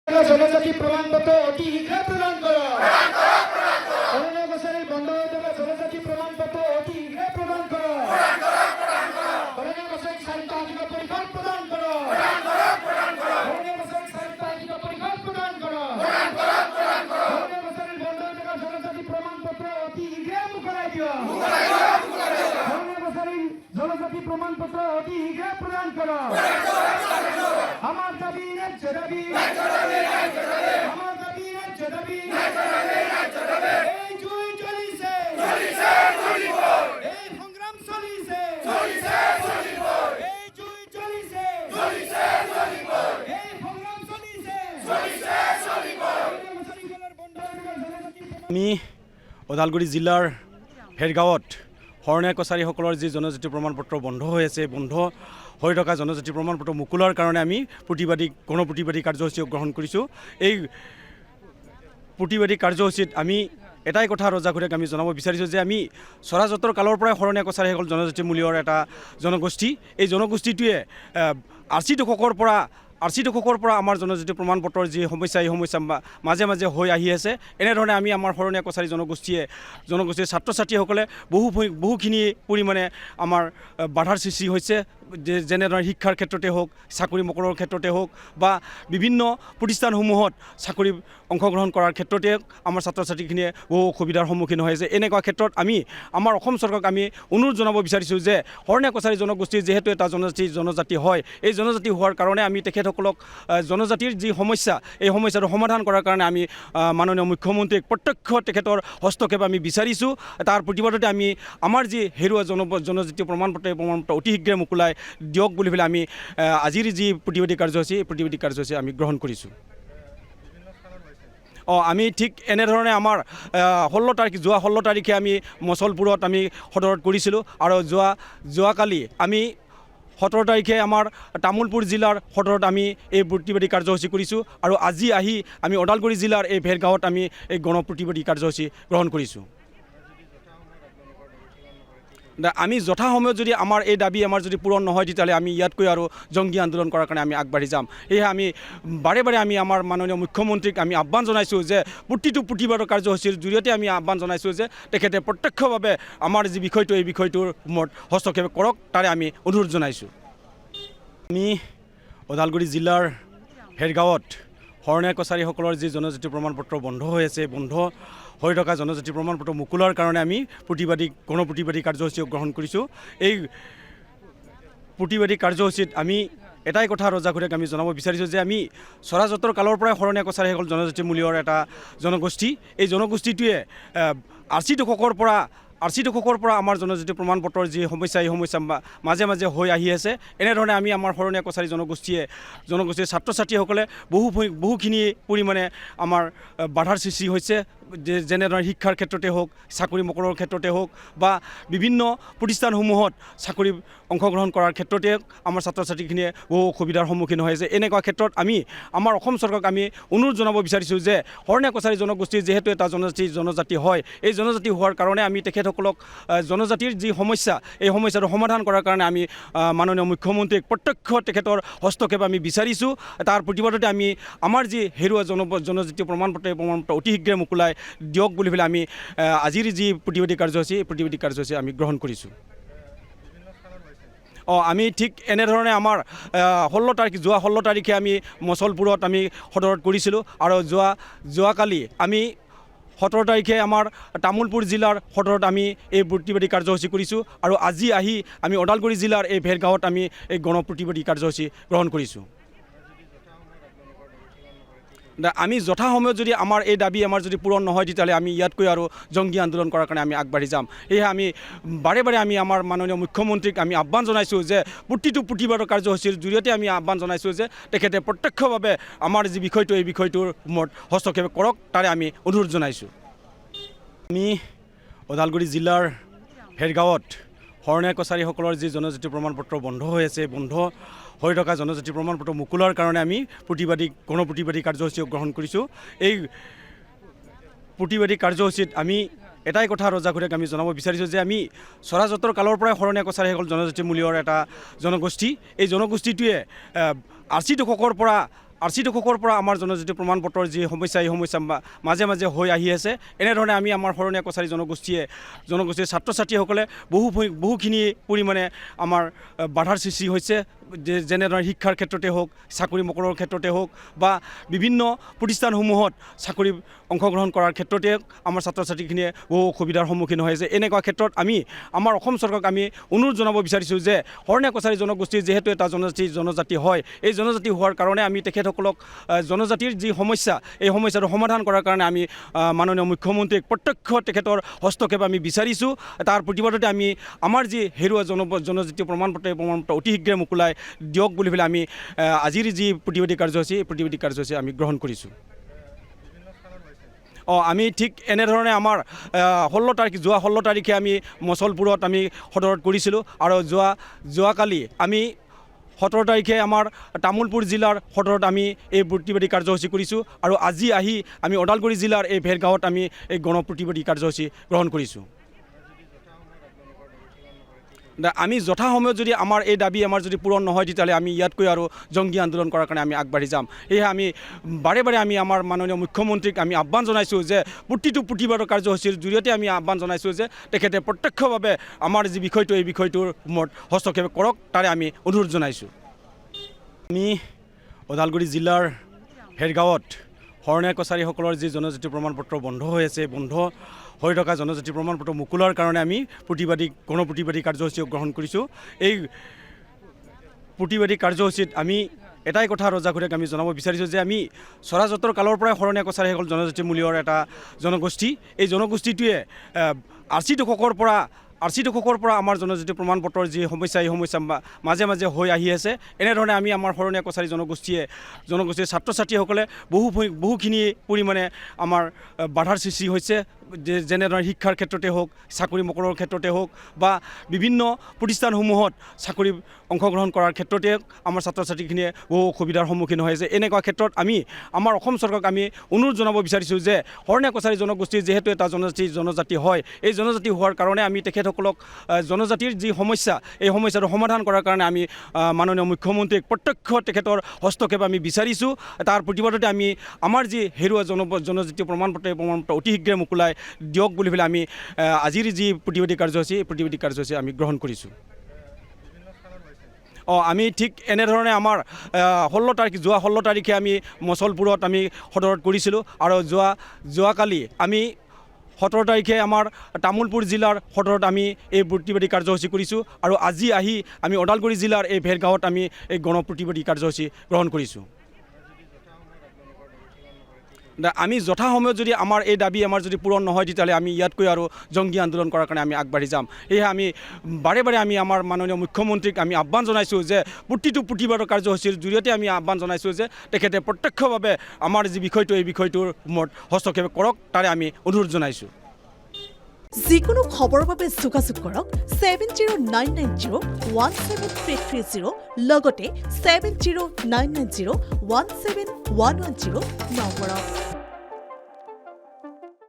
জনজাতি প্রমাণপত্র অতি শীঘ্রে প্রদান করো। করোনা বছরের বন্ধ হয়ে যাওয়া জনজাতি প্রমাণপত্র অতি শীঘ্রে প্রদান করো। করোনা বছরের সাহিত্য পরীক্ষা প্রদান করো। করোনা বছরের সাহিত্য পরীক্ষা প্রদান করো। করোনা বছরের বন্ধ হয়ে যাওয়া জনজাতি প্রমাণপত্র অতি শীঘ্রে মুকুলাই দিও। করোনা বছরের জনজাতি প্রমাণপত্র অতি শীঘ্রে প্রদান করো। আমার দাবি ন্যায্য দাবি, আমার দাবি ন্যায্য দাবি। এই জুই চলিছে, এই সংগ্রাম চলিছে, এই জুই চলিছে, এই সংগ্রাম চলিছে। আমি ওদালগুৰি জিলাৰ ভেৰগাঁৱত শৰণীয়া কছাৰীসকলৰ যি জনজাতি প্ৰমাণপত্ৰ বন্ধ হৈ আছে, বন্ধ হৈ থকা জনজাতি প্ৰমাণপত্ৰ মুকুলৰ কাৰণে আমি গণপ্ৰতিবাদী কাৰ্যসূচী গ্ৰহণ কৰিছোঁ। এই প্ৰতিবাদী কাৰ্যসূচীত আমি এটাই কথা ৰজাঘৰীয়াক আমি জনাব বিচাৰিছোঁ যে আমি স্বৰাজোত্তৰ কালৰ পৰাই শৰণীয়া কছাৰীসকল জনজাতি মূল্যৰ এটা জনগোষ্ঠী। এই জনগোষ্ঠীটোৱে আৰ চি দশকৰ পৰা আমাৰ জনজাতি প্ৰমাণপত্ৰৰ যি সমস্যা, এই সমস্যা মাজে মাজে হৈ আহি আছে। এনেধৰণে আমি আমাৰ শৰণীয়া কছাৰী জনগোষ্ঠীৰ ছাত্ৰ ছাত্ৰীসকলে বহুখিনি পৰিমাণে আমাৰ বাধাৰ সৃষ্টি হৈছে। যেনেধৰণে শিক্ষাৰ ক্ষেত্ৰতে হওক, চাকৰি মকৰৰ ক্ষেত্ৰতে হওক বা বিভিন্ন প্ৰতিষ্ঠানসমূহত চাকৰি অংশগ্ৰহণ কৰাৰ ক্ষেত্ৰতে আমাৰ ছাত্ৰ ছাত্ৰীখিনিয়ে বহু অসুবিধাৰ সন্মুখীন হৈ আছে। এনেকুৱা ক্ষেত্ৰত আমি আমাৰ অসম চৰকাৰক আমি অনুৰোধ জনাব বিচাৰিছোঁ যে শৰণীয়া কছাৰী জনগোষ্ঠীৰ যিহেতু এটা জনজাতি হয়, এই জনজাতি হোৱাৰ কাৰণে আমি তেখেতসকলক জনজাতিৰ যি সমস্যা, এই সমস্যাটো সমাধান কৰাৰ কাৰণে আমি মাননীয় মুখ্যমন্ত্ৰীক প্ৰত্যক্ষ তেখেতৰ হস্তক্ষেপ আমি বিচাৰিছোঁ। তাৰ প্ৰতিবাদতে আমি আমাৰ যি হেৰুৱা জনজাতি প্ৰমাণপত্ৰ, এই প্ৰমাণপত্ৰ অতি শীঘ্ৰে মুকুলাই দিয়ক বুলি পেলাই আমি আজিৰ যি প্ৰতিবাদী কাৰ্যসূচী, এই প্ৰতিবাদী কাৰ্যসূচী আমি গ্ৰহণ কৰিছোঁ। আমি ঠিক এনেধৰণে আমাৰ যোৱা 16 তাৰিখে আমি মচলপুৰত আমি সদৰত কৰিছিলোঁ আৰু যোৱাকালি আমি 17 তাৰিখে আমাৰ তামোলপুৰ জিলাৰ সদৰত আমি এই প্ৰতিবাদী কাৰ্যসূচী কৰিছোঁ আৰু আজি আহি আমি ওদালগুৰি জিলাৰ এই ভেৰগাঁৱত আমি এই গণপ্ৰতিবাদী কাৰ্যসূচী গ্ৰহণ কৰিছোঁ। আমি যথাসময়ত যদি আমাৰ এই দাবী যদি পূৰণ নহয়, তেতিয়াহ'লে আমি ইয়াতকৈ আৰু জংগী আন্দোলন কৰাৰ কাৰণে আমি আগবাঢ়ি যাম। সেয়েহে আমি বাৰে বাৰে আমি আমাৰ মাননীয় মুখ্যমন্ত্ৰীক আমি আহ্বান জনাইছোঁ যে প্ৰতিটো প্ৰতিবাদৰ কাৰ্যসূচীৰ জৰিয়তে আমি আহ্বান জনাইছোঁ যে তেখেতে প্ৰত্যক্ষভাৱে আমাৰ যি বিষয়টো, এই বিষয়টোৰ ওপৰত হস্তক্ষেপ কৰক, তাৰে আমি অনুৰোধ জনাইছোঁ। আমি ওদালগুৰি জিলাৰ ভেৰগাঁৱত শৰণীয়া কছাৰীসকলৰ যি জনজাতি প্ৰমাণপত্ৰ বন্ধ হৈ আছে, বন্ধ হৈ থকা জনজাতি প্ৰমাণপত্ৰ মুকুলৰ কাৰণে আমি গণপ্ৰতিবাদী কাৰ্যসূচী গ্ৰহণ কৰিছোঁ। এই প্ৰতিবাদী কাৰ্যসূচীত আমি এটাই কথা ৰজাঘৰীয়াক আমি জনাব বিচাৰিছোঁ যে আমি স্বৰাজোত্তৰ কালৰ পৰাই শৰণীয়া কছাৰীসকল জনজাতি মূল্যৰ এটা জনগোষ্ঠী। এই জনগোষ্ঠীটোৱে আৰ চি দশকৰ পৰা আমাৰ জনজাতি প্ৰমাণপত্ৰৰ যি সমস্যা, এই সমস্যা মাজে মাজে হৈ আহি আছে। এনেধৰণে আমি আমাৰ শৰণীয়া কছাৰী জনগোষ্ঠীৰ ছাত্ৰ ছাত্ৰীসকলে বহুখিনি পৰিমাণে আমাৰ বাধাৰ সৃষ্টি হৈছে। যেনেধৰণে শিক্ষাৰ ক্ষেত্ৰতে হওক, চাকৰি মকৰৰ ক্ষেত্ৰতে হওক বা বিভিন্ন প্ৰতিষ্ঠানসমূহত চাকৰি অংশগ্ৰহণ কৰাৰ ক্ষেত্ৰতে আমাৰ ছাত্ৰ ছাত্ৰীখিনিয়ে বহু অসুবিধাৰ সন্মুখীন হৈ আছে। এনেকুৱা ক্ষেত্ৰত আমি আমাৰ অসম চৰকাৰক আমি অনুৰোধ জনাব বিচাৰিছোঁ যে শৰণীয়া কছাৰী জনগোষ্ঠীৰ যিহেতু এটা জনজাতি হয়, এই জনজাতি হোৱাৰ কাৰণে আমি তেখেতসকলক জনজাতিৰ যি সমস্যা, এই সমস্যাটো সমাধান কৰাৰ কাৰণে আমি মাননীয় মুখ্যমন্ত্ৰীক প্ৰত্যক্ষ তেখেতৰ হস্তক্ষেপ আমি বিচাৰিছোঁ। তাৰ প্ৰতিবাদতে আমি আমাৰ যি হেৰুৱা জনজাতি প্ৰমাণপত্ৰ, এই প্ৰমাণপত্ৰ অতি শীঘ্ৰে মুকুলাই দিয়ক বুলি পেলাই আমি আজিৰ যি প্ৰতিবাদী কাৰ্যসূচী, এই প্ৰতিবাদী কাৰ্যসূচী আমি গ্ৰহণ কৰিছোঁ। আমি ঠিক এনেধৰণে আমাৰ যোৱা 16 তাৰিখে আমি মচলপুৰত আমি সদৰত কৰিছিলোঁ আৰু যোৱাকালি আমি 17 তাৰিখে আমাৰ তামোলপুৰ জিলাৰ সদৰত আমি এই প্ৰতিবাদী কাৰ্যসূচী কৰিছোঁ আৰু আজি আহি আমি ওদালগুৰি জিলাৰ এই ভেৰগাঁৱত আমি এই গণপ্ৰতিবাদী কাৰ্যসূচী গ্ৰহণ কৰিছোঁ। আমি যথাসময়ত যদি আমাৰ এই দাবী যদি পূৰণ নহয়, তেতিয়াহ'লে আমি ইয়াতকৈ আৰু জংগী আন্দোলন কৰাৰ কাৰণে আমি আগবাঢ়ি যাম। সেয়েহে আমি বাৰে বাৰে আমি আমাৰ মাননীয় মুখ্যমন্ত্ৰীক আমি আহ্বান জনাইছোঁ যে প্ৰতিটো প্ৰতিবাদৰ কাৰ্যসূচীৰ জৰিয়তে আমি আহ্বান জনাইছোঁ যে তেখেতে প্ৰত্যক্ষভাৱে আমাৰ যি বিষয়টো, এই বিষয়টোৰ ওপৰত হস্তক্ষেপ কৰক, তাৰে আমি অনুৰোধ জনাইছোঁ। আমি ওদালগুৰি জিলাৰ ভেৰগাঁৱত শৰণীয়া কছাৰীসকলৰ যি জনজাতি প্ৰমাণপত্ৰ বন্ধ হৈ আছে, বন্ধ হৈ থকা জনজাতি প্ৰমাণপত্ৰ মুকুলৰ কাৰণে আমি গণপ্ৰতিবাদী কাৰ্যসূচী গ্ৰহণ কৰিছোঁ। এই প্ৰতিবাদী কাৰ্যসূচীত আমি এটাই কথা ৰজাঘৰীয়াক আমি জনাব বিচাৰিছোঁ যে আমি স্বৰাজোত্তৰ কালৰ পৰাই শৰণীয়া কছাৰীসকল জনজাতি মূল্যৰ এটা জনগোষ্ঠী। এই জনগোষ্ঠীটোৱে আৰ চি দশকৰ পৰা RC দশকৰ পৰা আমাৰ জনজাতি প্ৰমাণ পত্ৰৰ যি সমস্যা এই সমস্যা মাজে মাজে হৈ আহি আছে এনেধৰণে আমি আমাৰ শৰণীয়া কছাৰী জনগোষ্ঠীৰ ছাত্ৰ ছাত্ৰীসকলে বহুখিনি পৰিমাণে আমাৰ বাধাৰ সৃষ্টি হৈছে যেনেধৰণে শিক্ষাৰ ক্ষেত্ৰতে হওক চাকৰি মকৰৰ ক্ষেত্ৰতে হওক বা বিভিন্ন প্ৰতিষ্ঠানসমূহত চাকৰি অংশগ্ৰহণ কৰাৰ ক্ষেত্ৰতে আমাৰ ছাত্ৰ ছাত্ৰীখিনিয়ে বহু অসুবিধাৰ সন্মুখীন হৈ আছে এনেকুৱা ক্ষেত্ৰত আমি আমাৰ অসম চৰকাৰক আমি অনুৰোধ জনাব বিচাৰিছোঁ যে শৰণীয়া কছাৰী জনগোষ্ঠীৰ যিহেতু এটা জনজাতি হয় এই জনজাতি হোৱাৰ কাৰণে আমি তেখেতসকলক জনজাতিৰ যি সমস্যা এই সমস্যাটো সমাধান কৰাৰ কাৰণে আমি মাননীয় মুখ্যমন্ত্ৰীক প্ৰত্যক্ষ তেখেতৰ হস্তক্ষেপ আমি বিচাৰিছোঁ তাৰ প্ৰতিবাদতে আমি আমাৰ যি হেৰুৱা জনজাতি প্ৰমাণ পত্ৰ অতি শীঘ্ৰে মোকলাই দিয়ক বুলি পেলাই আমি আজিৰ যি প্ৰতিবাদী কাৰ্যসূচী এই প্ৰতিবাদী কাৰ্যসূচী আমি গ্ৰহণ কৰিছোঁ আমি ঠিক এনেধৰণে আমাৰ 16 তাৰিখে আমি মচলপুৰত আমি সদৰত কৰিছিলোঁ আৰু যোৱাকালি আমি 17 তাৰিখে আমাৰ তামোলপুৰ জিলাৰ সদৰত আমি এই প্ৰতিবাদী কাৰ্যসূচী কৰিছোঁ আৰু আজি আহি আমি ওদালগুৰি জিলাৰ এই ভেৰগাঁৱত আমি এই গণপ্ৰতিবাদী কাৰ্যসূচী গ্ৰহণ কৰিছোঁ আমি যথা সময়ত যদি আমাৰ এই দাবী আমাৰ যদি পূৰণ নহয় তেতিয়াহ'লে আমি ইয়াতকৈ আৰু জংগী আন্দোলন কৰাৰ কাৰণে আমি আগবাঢ়ি যাম সেয়েহে আমি বাৰে বাৰে আমি আমাৰ মাননীয় মুখ্যমন্ত্ৰীক আমি আহ্বান জনাইছোঁ যে প্ৰতিটো প্ৰতিবাদৰ কাৰ্যসূচীৰ জৰিয়তে আমি আহ্বান জনাইছোঁ যে তেখেতে প্ৰত্যক্ষভাৱে আমাৰ যি বিষয়টো এই বিষয়টোৰ ওপৰত হস্তক্ষেপ কৰক তাৰে আমি অনুৰোধ জনাইছোঁ আমি ওদালগুৰি জিলাৰ ভেৰগাঁৱত শৰণীয়া কছাৰীসকলৰ যি জনজাতি প্ৰমাণ পত্ৰ বন্ধ হৈ আছে বন্ধ হৈ থকা জনজাতি প্ৰমাণ পত্ৰ মুকলোৱাৰ কাৰণে আমি গণপ্ৰতিবাদী কাৰ্যসূচী গ্ৰহণ কৰিছোঁ এই প্ৰতিবাদী কাৰ্যসূচীত আমি এটাই কথা ৰজাঘৰীয়াক আমি জনাব বিচাৰিছোঁ যে আমি স্বৰাজোত্তৰ কালৰ পৰাই শৰণীয়া কছাৰীসকল জনজাতি মূল্যৰ এটা জনগোষ্ঠী এই জনগোষ্ঠীটোৱে RC দশকৰ পৰা আমাৰ জনজাতি প্ৰমাণ পত্ৰৰ যি সমস্যা এই সমস্যা মাজে মাজে হৈ আহি আছে এনেধৰণে আমি আমাৰ শৰণীয়া কছাৰী জনগোষ্ঠীৰ ছাত্ৰ ছাত্ৰীসকলে বহুখিনি পৰিমাণে আমাৰ বাধাৰ সৃষ্টি হৈছে যেনেধৰণে শিক্ষাৰ ক্ষেত্ৰতে হওক চাকৰি মকৰৰ ক্ষেত্ৰতে হওক বা বিভিন্ন প্ৰতিষ্ঠানসমূহত চাকৰি অংশগ্ৰহণ কৰাৰ ক্ষেত্ৰতে আমাৰ ছাত্ৰ ছাত্ৰীখিনিয়ে বহু অসুবিধাৰ সন্মুখীন হৈ আছে এনেকুৱা ক্ষেত্ৰত আমি আমাৰ অসম চৰকাৰক আমি অনুৰোধ জনাব বিচাৰিছোঁ যে শৰণীয়া কছাৰী জনগোষ্ঠীৰ যিহেতু এটা জনজাতি হয় এই জনজাতি হোৱাৰ কাৰণে আমি তেখেতসকলক জনজাতিৰ যি সমস্যা এই সমস্যাটো সমাধান কৰাৰ কাৰণে আমি মাননীয় মুখ্যমন্ত্ৰীক প্ৰত্যক্ষ তেখেতৰ হস্তক্ষেপ আমি বিচাৰিছোঁ তাৰ প্ৰতিবাদতে আমি আমাৰ যি হেৰুৱা জনজাতি প্ৰমাণ পত্ৰ অতি শীঘ্ৰে মোকলাই দিয়ক বুলি পেলাই আমি আজিৰ যি প্ৰতিবাদী কাৰ্যসূচী এই প্ৰতিবাদী কাৰ্যসূচী আমি গ্ৰহণ কৰিছোঁ আমি ঠিক এনেধৰণে আমাৰ 16 তাৰিখে আমি মচলপুৰত আমি সদৰত কৰিছিলোঁ আৰু যোৱাকালি আমি 17 তাৰিখে আমাৰ তামোলপুৰ জিলাৰ সদৰত আমি এই প্ৰতিবাদী কাৰ্যসূচী কৰিছোঁ আৰু আজি আহি আমি ওদালগুৰি জিলাৰ এই ভেৰগাঁৱত আমি এই গণপ্ৰতিবাদী কাৰ্যসূচী গ্ৰহণ কৰিছোঁ আমি যথা সময়ত যদি আমাৰ এই দাবী আমাৰ যদি পূৰণ নহয় তেতিয়াহ'লে আমি ইয়াতকৈ আৰু জংগী আন্দোলন কৰাৰ কাৰণে আমি আগবাঢ়ি যাম সেয়েহে আমি বাৰে বাৰে আমি আমাৰ মাননীয় মুখ্যমন্ত্ৰীক আমি আহ্বান জনাইছোঁ যে প্ৰতিটো প্ৰতিবাদৰ কাৰ্যসূচীৰ জৰিয়তে আমি আহ্বান জনাইছোঁ যে তেখেতে প্ৰত্যক্ষভাৱে আমাৰ যি বিষয়টো এই বিষয়টোৰ ওপৰত হস্তক্ষেপ কৰক তাৰে আমি অনুৰোধ জনাইছোঁ যিকোনো খবৰৰ বাবে যোগাযোগ কৰক 7099017330 লগতে 7099017110 নম্বৰত